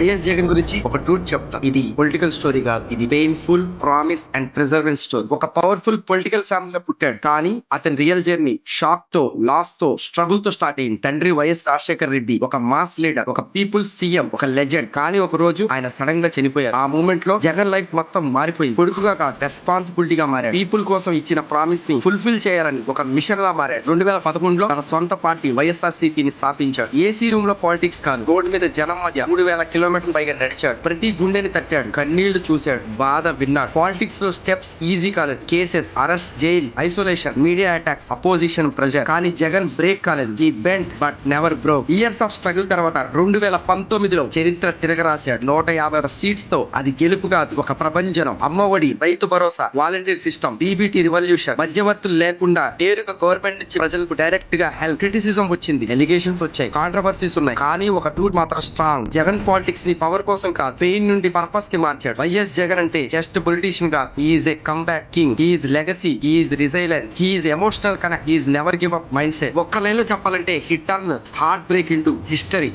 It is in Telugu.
వైఎస్ జగన్ గురించి ఒక ట్రూత్ చెప్తా. ఇది పొలిటికల్ స్టోరీ కాదు, ఇది painful promise and perseverance story. ఒక పవర్ఫుల్ పొలిటికల్ ఫ్యామిలీలో పుట్టాడు, కానీ అతని రియల్ జర్నీ షాక్ తో, లాస్ తో, స్ట్రగుల్ తో స్టార్ట్ అయింది. తండ్రి వైఎస్ రాజశేఖర్ రెడ్డి ఒక మాస్ లీడర్, ఒక పీపుల్ సీఎం, ఒక లెజెండ్. కానీ ఒక రోజు ఆయన సడన్ గా చనిపోయారు. ఆ మూమెంట్ లో జగన్ లైఫ్ మొత్తం మారిపోయింది. కొడుకుగా కాదు, రెస్పాన్సిబిలిటీగా మారాడు. పీపుల్ కోసం ఇచ్చిన ప్రామిస్ ని ఫుల్ఫిల్ చేయాలని ఒక మిషన్ లా మారాడు. 2011లో తన సొంత పార్టీ వైఎస్ఆర్సీపీని స్థాపించాడు. ఏసీ రూమ్ లో పాలిటిక్స్ కాదు, రోడ్డు మీద జనం మధ్య 3000 కిలోమీటర్ల పైగా నడిచాడు. ప్రతి గుండెని తట్టాడు, కన్నీళ్లు చూశాడు, బాధ విన్నాడు. పాలిటిక్స్ లో స్టెప్స్ ఈజీ కాలేదు. Cases, arrest, jail, isolation, media attacks, opposition, pressure. కానీ జగన్ బ్రేక్ కాలేదు. ఈ bent but never broke. Years of struggle తర్వాత 2019లో చరిత్ర తిరగరాశాడు. 150 సీట్స్ తో. అది గెలుపు కాదు, ఒక ప్రభంజనం. Amma Vodi, Rythu Bharosa, volunteer system, DBT revolution, మధ్యవర్తులు లేకుండా నేరుగా గవర్నమెంట్ నుంచి ప్రజలకు డైరెక్ట్ గా హెల్ప్. క్రిటిసిజం వచ్చింది, ఎలిగేషన్స్ వచ్చాయి, కాంట్రవర్సీస్ ఉన్నాయి, కానీ ఒక ట్రూత్ మాత్రం స్ట్రాంగ్. జగన్ పాలిటిక్స్ ని పవర్ కోసం కాదు, పెయిన్ నుండి పర్పస్ కి మార్చాడు. వైఎస్ జగన్ అంటే జస్ట్ పొలిటీషియన్ కాదు, he is a comeback king, he is legacy, he is resilient, he is emotional connect, he is never give up mind set. ఒక్క లైన్ లో చెప్పాలంటే he turn heart break into history.